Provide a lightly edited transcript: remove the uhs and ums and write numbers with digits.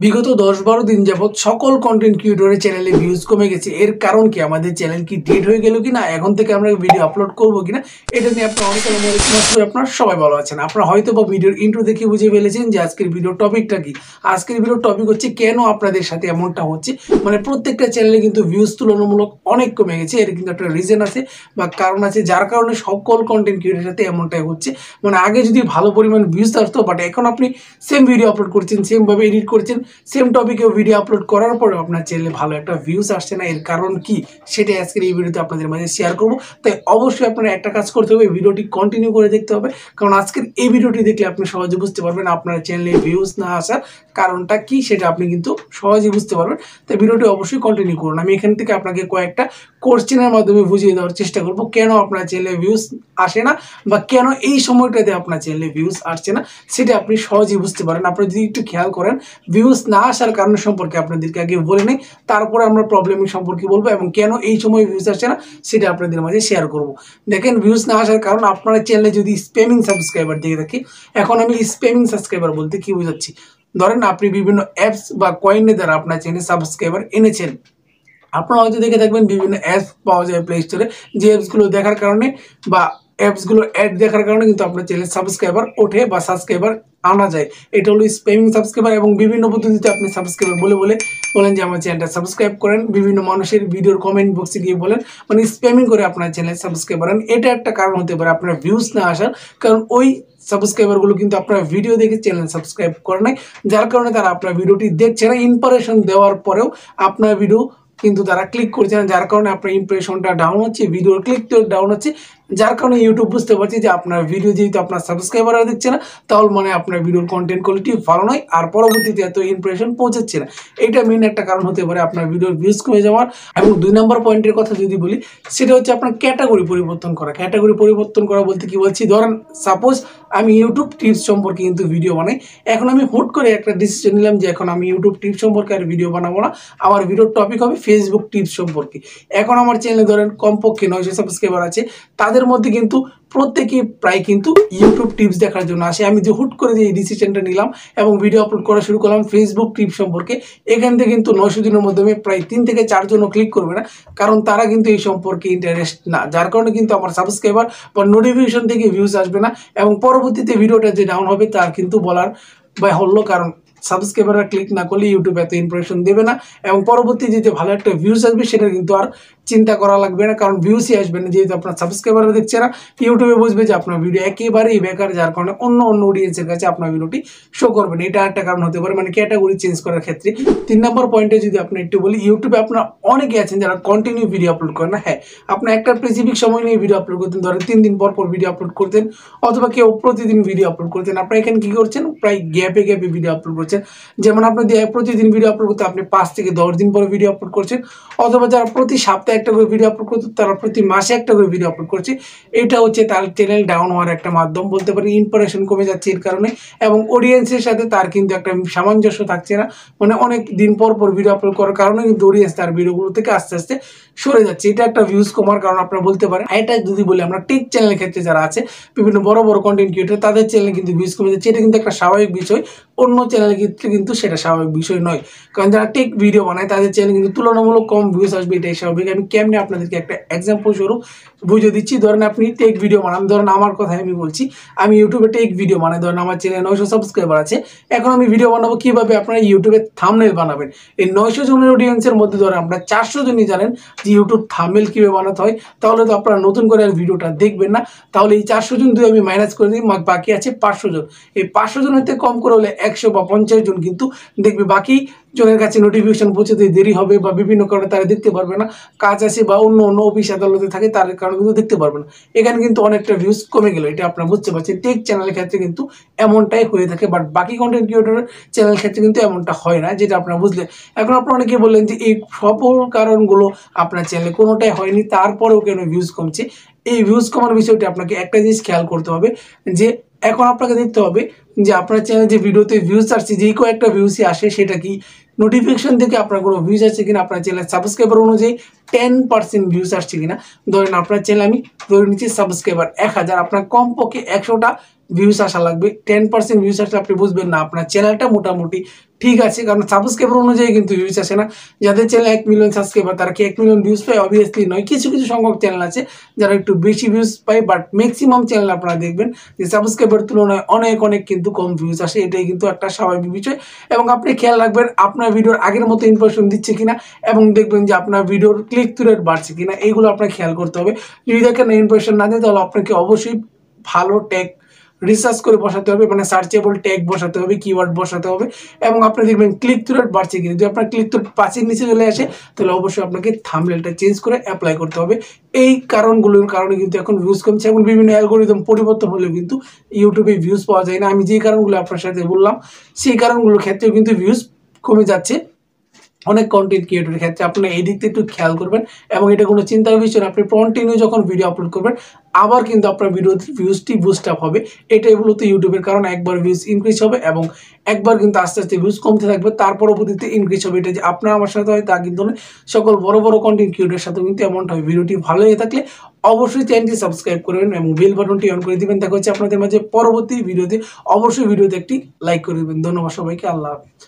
বিগত ১০-১২ দিন যাবৎ সকল কনটেন্ট ক্রিয়েটরের চ্যানেলে ভিউজ কমে গেছে। এর কারণ কি? আমাদের চ্যানেল কি ডেড হয়ে গেল কিনা? এখন থেকে আমরা ভিডিও আপলোড করব কিনা? এটা নিয়ে আপনারা অনেকে আপনারা সবাই ভালো আছেন। আপনারা হয়তোবা ভিডিওর ইন্ট্রো দেখে বুঝে ফেলেছেন যে আজকের ভিডিওর টপিকটা কি। আজকের ভিডিওর টপিক হচ্ছে কেন আপনাদের সাথে এমনটা হচ্ছে। মানে প্রত্যেকটা চ্যানেলে কিন্তু ভিউজ তুলনামূলক অনেক কমে গেছে। এর কিন্তু একটা রিজন আছে বা কারণ আছে, যার কারণে সকল কনটেন্ট ক্রিয়েটরের সাথে এমনটাই হচ্ছে। মানে আগে যদি ভালো পরিমাণ ভিউজ আসতো, বাট এখন আপনি সেম ভিডিও আপলোড করছেন, সেমভাবে এডিট করছেন, সেম টপিকেও ভিডিও আপলোড করার পরেও আপনার চ্যানেলে ভালো একটা ভিউজ আসছে না। এর কারণ কি? সেটাই আজকের এই ভিডিওতে আপনাদের মাঝে শেয়ার করব। তাই অবশ্যই আপনারা একটা কাজ করতে হবে, ভিডিওটি কন্টিনিউ করে দেখতে হবে, কারণ আজকের এই ভিডিওটি দেখলে আপনি সহজে বুঝতে পারবেন আপনার চ্যানেলে ভিউজ না আসার কারণটা কি, সেটা আপনি কিন্তু সহজেই বুঝতে পারবেন। তাই ভিডিওটি অবশ্যই কন্টিনিউ করুন। আমি এখান থেকে আপনাকে কয়েকটা কোশ্চেনের মাধ্যমে বুঝিয়ে দেওয়ার চেষ্টা করব কেন আপনার চ্যানেলে ভিউজ আসে না বা কেন এই সময়টাতে আপনার চ্যানেলে ভিউজ আসছে না, সেটা আপনি সহজেই বুঝতে পারেন। আপনি যদি একটু খেয়াল করেন, ভিউজ না আসার কারণ সম্পর্কে আপনাদেরকে আগে বলে নেই, তারপরে আমরা প্রবলেমের সম্পর্কে বলবো এবং কেন এই সময় ভিউজ আসছে না সেটা আপনাদের মাঝে শেয়ার করব। দেখেন, ভিউজ না আসার কারণ আপনার চ্যানেলে যদি স্প্যামিং সাবস্ক্রাইবার দিয়ে থাকে। এখন আমি স্প্যামিং সাবস্ক্রাইবার বলতে কি বোঝাচ্ছি? ধরেন আপনি বিভিন্ন অ্যাপস বা কয়েনের দ্বারা আপনার চ্যানেলে সাবস্ক্রাইবার এনেছেন। আপনারা হয়তো দেখে থাকবেন বিভিন্ন অ্যাপস পাওয়া যায় প্লে স্টোরে, যে অ্যাপসগুলো দেখার কারণে বা অ্যাপসগুলো অ্যাড দেখার কারণে কিন্তু আপনার চ্যানেলে সাবস্ক্রাইবার ওঠে বা সাবস্ক্রাইবার আনা যায়। এটা হলো স্প্যামিং সাবস্ক্রাইবার। এবং বিভিন্ন পদ্ধতিতে আপনি সাবস্ক্রাইবার বলেন যে আমার চ্যানেলটা সাবস্ক্রাইব করেন, বিভিন্ন মানুষের ভিডিওর কমেন্ট বক্সে গিয়ে বলেন, মানে স্প্যামিং করে আপনার চ্যানেলে সাবস্ক্রাইবার আন। এটা একটা কারণ হতে পারে আপনার ভিউজ না আসার, কারণ ওই সাবস্ক্রাইবারগুলো কিন্তু আপনার ভিডিও দেখে চ্যানেল সাবস্ক্রাইব করে নাই, যার কারণে তারা আপনার ভিডিওটি দেখছে না। ইম্প্রেশন দেওয়ার পরেও আপনার ভিডিও কিন্তু তারা ক্লিক করছে না, যার কারণে আপনার ইমপ্রেশনটা ডাউন হচ্ছে, ভিডিওর ক্লিক ডাউন হচ্ছে, যার কারণে ইউটিউব বুঝতে পারছে যে আপনার ভিডিও যেহেতু আপনার সাবস্ক্রাইবাররা দেখছে না, তাহলে মানে আপনার ভিডিওর কন্টেন্ট কোয়ালিটি ভালো নয় আর পরবর্তীতে এত ইমপ্রেশন পৌঁছাচ্ছে না। এটা মেন একটা কারণ হতে পারে আপনার ভিডিওর ভিউজ কমে যাওয়ার। এবং 2 নম্বর পয়েন্টের কথা যদি বলি, সেটা হচ্ছে আপনার ক্যাটাগরি পরিবর্তন করা। ক্যাটাগরি পরিবর্তন করা বলতে কি বলছি? ধরেন সাপোজ আমি ইউটিউব টিপস সম্পর্কে কিন্তু ভিডিও বানাই। এখন আমি হুট করে একটা ডিসিশন নিলাম যে এখন আমি ইউটিউব টিপস সম্পর্কে আর ভিডিও বানাবো না, আমার ভিডিওর টপিক হবে ফেসবুক টিপস সম্পর্কে। এখন আমার চ্যানেলে ধরেন কমপক্ষে 900 সাবস্ক্রাইবার আছে, তাদের মধ্যে কিন্তু প্রত্যেকেই প্রায় কিন্তু ইউটিউব টিপস দেখার জন্য আসে। আমি যে হুট করে যে এই ডিসিশনটা নিলাম এবং ভিডিও আপলোড করা শুরু করলাম ফেসবুক টিপস সম্পর্কে, এখান থেকে কিন্তু 900 জনের মধ্যে প্রায় 3 থেকে 4 জনও ক্লিক করবে না, কারণ তারা কিন্তু এই সম্পর্কে ইন্টারেস্ট না, যার কারণে কিন্তু আমার সাবস্ক্রাইবার বা নোটিফিকেশন থেকে ভিউজ আসবে না এবং পরবর্তীতে ভিডিওটা যে ডাউন হবে তার কিন্তু বলার হলো, কারণ সাবস্ক্রাইবাররা ক্লিক না করলে ইউটিউব এত ইমপ্রেশন দেবে না এবং পরবর্তীতে যে ভালো একটা ভিউজ আসবে সেটা কিন্তু আর চিন্তা করা লাগবে না, কারণ ভিউসই আসবে না। যেহেতু আপনার সাবস্ক্রাইবাররা দেখছে না, ইউটিউবে বুঝবে যে আপনার ভিডিও একেবারেই বেকার, যার কারণে অন্য অডিয়েন্সের কাছে আপনার ভিডিওটি শো করবে না। এটা একটা কারণ হতে পারে, মানে ক্যাটাগরি চেঞ্জ করার ক্ষেত্রে। 3 নম্বর পয়েন্টে যদি আপনি একটু বলি, ইউটিউবে আপনার অনেকে আছেন যারা কন্টিনিউ ভিডিও আপলোড করেন না। হ্যাঁ, আপনি একটা স্পেসিফিক সময় নিয়ে ভিডিও আপলোড করতেন, ধরেন 3 দিন পর ভিডিও আপলোড করতেন, অথবা কেউ প্রতিদিন ভিডিও আপলোড করতেন। আপনার এখানে কি করছেন? প্রায় গ্যাপে ভিডিও আপলোড করছেন। যেমন আপনি প্রতিদিন ভিডিও আপলোড করতে আপনি 5 থেকে 10 দিন পরে ভিডিও আপলোড করছেন, অথবা যারা প্রতি সপ্তাহে একটা করে ভিডিও আপলোড করতো তারা প্রতি মাসে একটা করে ভিডিও আপলোড করছে। এটা হচ্ছে তার চ্যানেল ডাউন হওয়ার একটা মাধ্যম বলতে পারি। ইমপ্রেশন কমে যাচ্ছে এর কারণে, এবং অডিয়েন্সের সাথে তার কিন্তু একটা সামঞ্জস্য থাকছে না। মানে অনেক দিন পর ভিডিও আপলোড করার কারণে কিন্তু অডিয়েন্স তার ভিডিওগুলো থেকে আস্তে আস্তে সরে যাচ্ছে। এটা একটা ভিউজ কমার কারণ আপনারা বলতে পারেন। এটা যদি বলি আমরা টেক চ্যানেলের ক্ষেত্রে যারা আছে, বিভিন্ন বড় বড় কন্টেন্ট ক্রিয়েটর, তাদের চ্যানেলে কিন্তু ভিউজ কমে যাচ্ছে। এটা কিন্তু একটা স্বাভাবিক বিষয়, অন্য চ্যানেলের ক্ষেত্রে কিন্তু সেটা স্বাভাবিক বিষয় নয়, কারণ যারা টেক ভিডিও বানায় তাদের চ্যানেলে কিন্তু তুলনামূলক কম ভিউজ আসবে, এটাই স্বাভাবিক। আমি কেমনে আপনাদেরকে একটা এক্সাম্পল স্বরূপ বুঝে দিচ্ছি। ধরেন আপনি টেক ভিডিও বানান, ধরেন আমার কথাই আমি বলছি, আমি ইউটিউবে টেক ভিডিও বানাই, ধরেন আমার চ্যানেলে 900 সাবস্ক্রাইবার আছে। এখন আমি ভিডিও বানাবো কিভাবে? আপনারা ইউটিউবে থাম্বনেল বানাবেন। এই 900 জনের অডিয়েন্সের মধ্যে ধরেন আমরা 400 জনই জানেন যে ইউটিউব থাম্বনেল কিভাবে বানাতে হয়, তাহলে তো আপনারা নতুন করে আর ভিডিওটা দেখবেন না। তাহলে এই 400 জন যদি আমি মাইনাস করে দিই, বাকি আছে 500 জন। এই 500 জনের থেকে কম করে হলে 100 বা 50 জন কিন্তু দেখবে। বাকি জনের কাছে নোটিফিকেশন পৌঁছতে দেরি হবে বা বিভিন্ন কারণে তারা দেখতে পারবে না, কাজ আছে বা অন্য অফিস আদালতে থাকে, তার কারণে কিন্তু দেখতে পারবে না। এখানে কিন্তু অনেকটা ভিউজ কমে গেল, এটা আপনারা বুঝতে পারছেন। টেক চ্যানেলের ক্ষেত্রে কিন্তু এমনটাই হয়ে থাকে, বাট বাকি কন্টেন্ট ক্রিয়েটরের চ্যানেলের ক্ষেত্রে কিন্তু এমনটা হয় না, যেটা আপনারা বুঝলেন। এখন আপনারা অনেকে বললেন যে এই সকল কারণগুলো আপনার চ্যানেলে কোনোটাই হয়নি, তারপরেও কেন ভিউজ কমছে? এই ভিউজ কমার বিষয়টি আপনাকে একটা জিনিস খেয়াল করতে হবে, যে এখন আপনাকে দেখতে হবে যে আপনার চ্যানেলে যে ভিডিওতে ভিউজ আসছে, যেই কয়েকটা ভিউসই আসে, সেটা কি নোটিফিকেশন থেকে আপনার কোনো ভিউজ আসছে কিনা, আপনার চ্যানেল সাবস্ক্রাইবার অনুযায়ী 10% ভিউজ আসছে কিনা। ধরেন আপনার চ্যানেল আমি ধরে নিচ্ছি সাবস্ক্রাইবার 1000, আপনার কমপক্ষে 100টা ভিউজ আসা লাগবে। 10% ভিউজ আসলে আপনি বুঝবেন না আপনার চ্যানেলটা মোটামুটি ঠিক আছে, কারণ সাবস্ক্রাইবার অনুযায়ী কিন্তু ভিউজ আসে না। যাদের চ্যানেল 1 মিলিয়ন সাবস্ক্রাইবার তারা কি 1 মিলিয়ন ভিউজ পায়? অবভিয়াসলি নয়। কিছু কিছু সংখ্যক চ্যানেল আছে যারা একটু বেশি ভিউজ পায়, বাট ম্যাক্সিমাম চ্যানেল আপনারা দেখবেন যে সাবস্ক্রাইবার তুলনায় অনেক অনেক কিন্তু কম ভিউজ আসে। এটাই কিন্তু একটা স্বাভাবিক বিষয়। এবং আপনি খেয়াল রাখবেন আপনার ভিডিওর আগের মতো ইমপ্রেশন দিচ্ছে কিনা, এবং দেখবেন যে আপনার ভিডিওর ক্লিক থ্রু রেট বাড়ছে কিনা, এইগুলো আপনার খেয়াল করতে হবে। যদি দেখেন ইমপ্রেশন না দেয় তাহলে আপনাকে অবশ্যই ভালো ট্যাগ রিসার্চ করে বসাতে হবে, মানে সার্চেবল ট্যাগ বসাতে হবে, কিওয়ার্ড বসাতে হবে। এবং আপনি দেখবেন ক্লিক থ্রু রেট বাড়ছে কিনা। যদি আপনার ক্লিক থ্রু 5-এর নিচে চলে আসে তাহলে অবশ্যই আপনাকে থাম্বনেলটা চেঞ্জ করে অ্যাপ্লাই করতে হবে। এই কারণগুলোর কারণে কিন্তু এখন ভিউজ কমছে, এবং বিভিন্ন অ্যালগোরিদম পরিবর্তন হলেও কিন্তু ইউটিউবে ভিউজ পাওয়া যায় না। আমি যে কারণগুলো আপনার সাথে বললাম সেই কারণগুলোর ক্ষেত্রেও কিন্তু ভিউজ কমে যাচ্ছে অনেক কন্টেন্ট ক্রিয়েটরের ক্ষেত্রে। আপনারা এই দিকটা একটু খেয়াল করবেন, এবং এটা কোনো চিন্তার বিষয় না। আপনি কন্টিনিউ যখন ভিডিও আপলোড করবেন আবার কিন্তু আপনার ভিডিওতে ভিউজটি বুস্ট আপ হবে। এটাই মূলত ইউটিউবের কারণ। একবার ভিউজ ইনক্রিজ হবে এবং একবার কিন্তু আস্তে আস্তে ভিউজ কমতে থাকবে, তার পরবর্তীতে ইনক্রিজ হবে। এটা যে আপনার আমার সাথে হয় তা কিন্তু নয়, সকল বড় বড় কন্টেন্ট ক্রিয়েটরের সাথে কিন্তু এমনটা হয়। ভিডিওটি ভালো হয়ে থাকলে অবশ্যই চ্যানেলটি সাবস্ক্রাইব করবেন এবং বেল বাটনটি অন করে দিবেন। দেখা হচ্ছে আপনাদের মাঝে পরবর্তী ভিডিওতে। অবশ্যই ভিডিওতে একটি লাইক করে দেবেন। ধন্যবাদ সবাইকে। আল্লাহ হাফেজ।